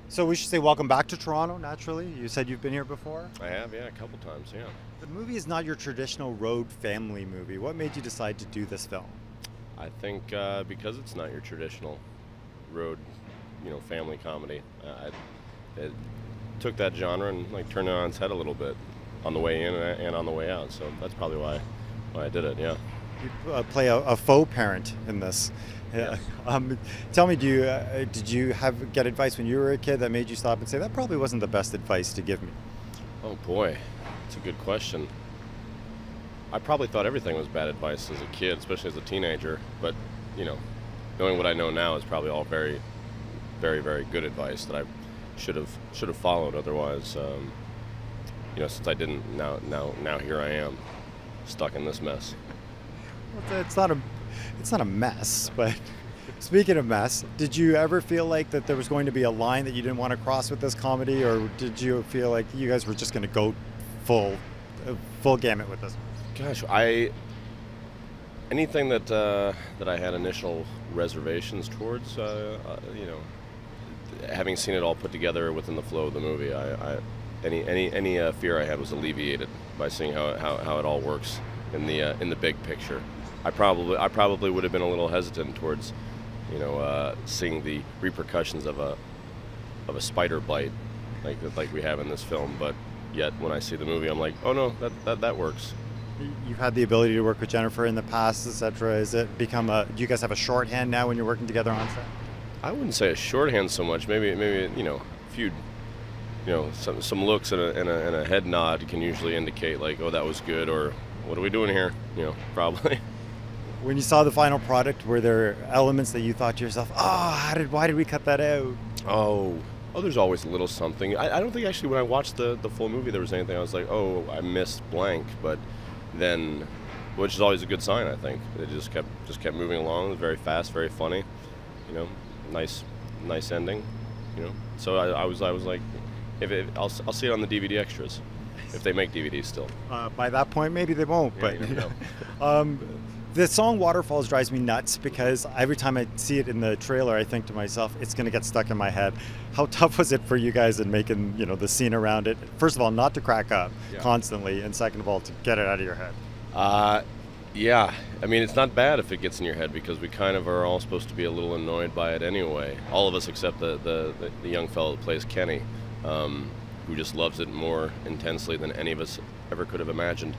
So we should say welcome back to Toronto, naturally. You said you've been here before. I have, yeah, a couple times, yeah. The movie is not your traditional road family movie. What made you decide to do this film? I think because it's not your traditional road, family comedy, it took that genre and like turned it on its head a little bit on the way in and on the way out. So that's probably why I did it. Yeah. You play a faux parent in this. Yeah. Yes. Tell me, did you get advice when you were a kid that made you stop and say that probably wasn't the best advice to give me? Oh boy, that's a good question. I probably thought everything was bad advice as a kid, especially as a teenager. But knowing what I know now is probably all very, very, very good advice that I should have followed. Otherwise, since I didn't, now here I am, stuck in this mess. Well, it's not a mess, but speaking of mess, did you ever feel like that there was going to be a line that you didn't want to cross with this comedy, or did you feel like you guys were just going to go full gamut with this? Gosh, anything that I had initial reservations towards, having seen it all put together within the flow of the movie, any fear I had was alleviated by seeing how it all works in the big picture. I probably would have been a little hesitant towards, seeing the repercussions of a spider bite, like we have in this film. But yet, when I see the movie, I'm like, oh no, that works. You've had the ability to work with Jennifer in the past, etc. Is it become do you guys have a shorthand now when you're working together on set? I wouldn't say a shorthand so much. Maybe a few, some looks and a head nod can usually indicate like, oh, that was good, or what are we doing here? Probably. When you saw the final product, were there elements that you thought to yourself, oh, why did we cut that out? Oh, there's always a little something. I don't think actually when I watched the full movie there was anything I was like, oh, I missed blank, but then, which is always a good sign, I think. It just kept moving along. It was very fast, very funny, nice ending, So I was like, I'll see it on the DVD extras, if they make DVDs still. By that point, maybe they won't. Yeah, But you never know. the song Waterfalls drives me nuts because every time I see it in the trailer, I think to myself, it's going to get stuck in my head. How tough was it for you guys in making, the scene around it? First of all, not to crack up constantly, and second of all, to get it out of your head. Yeah. I mean, it's not bad if it gets in your head because we kind of are all supposed to be a little annoyed by it anyway. All of us except the young fellow that plays Kenny, who just loves it more intensely than any of us ever could have imagined.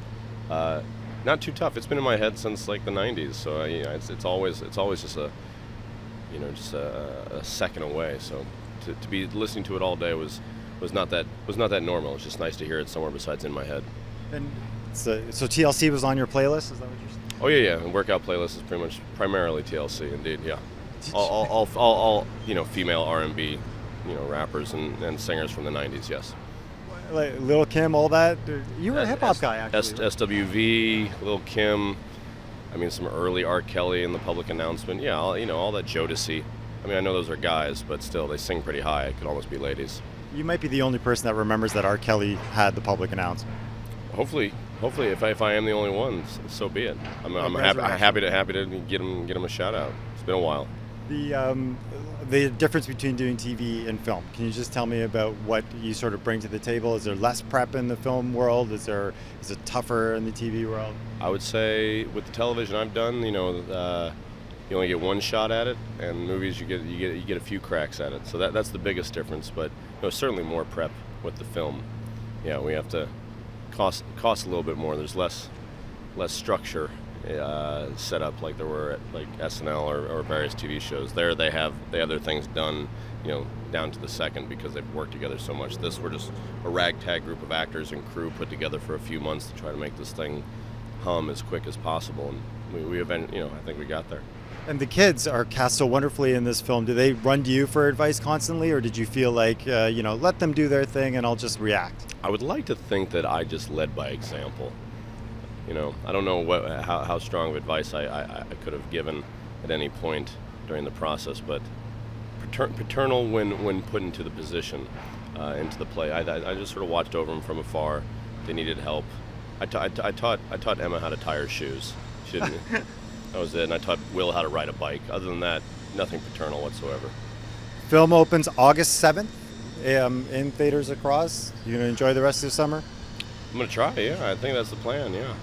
Not too tough. It's been in my head since like the '90s, so it's always just a second away. So to be listening to it all day was not that normal. It's just nice to hear it somewhere besides in my head. And so TLC was on your playlist? Is that what you're saying? Oh yeah. And workout playlist is primarily TLC, indeed. Yeah, all female R&B, rappers and singers from the '90s. Yes. Like Lil Kim, all that. You were a hip hop guy, actually. Right? SWV, Lil Kim. I mean, some early R. Kelly in the public announcement. Yeah, all that Jodeci. I mean, I know those are guys, but still, they sing pretty high. It could almost be ladies. You might be the only person that remembers that R. Kelly had the public announcement. Hopefully, if I am the only one, so be it. I'm happy to get him a shout out. It's been a while. The difference between doing TV and film. Can you just tell me about what you sort of bring to the table? Is there less prep in the film world? Is it tougher in the TV world? I would say with the television I've done, you only get one shot at it, and movies you get a few cracks at it. So that's the biggest difference. But certainly more prep with the film. Yeah, we have to cost a little bit more. There's less structure set up like there were at like SNL or various TV shows. There they have their things done, down to the second because they've worked together so much. This we're just a ragtag group of actors and crew put together for a few months to try to make this thing hum as quick as possible, and we I think we got there. And the kids are cast so wonderfully in this film. Do they run to you for advice constantly, or did you feel like let them do their thing and I'll just react? I would like to think that I just led by example. I don't know how strong of advice I could have given at any point during the process, but paternal when put into the position, into the play. I just sort of watched over them from afar. They needed help. I taught Emma how to tie her shoes. She didn't. That was it. And I taught Will how to ride a bike. Other than that, nothing paternal whatsoever. Film opens August 7th. in theaters across? You gonna enjoy the rest of the summer? I'm gonna try. Yeah, I think that's the plan. Yeah.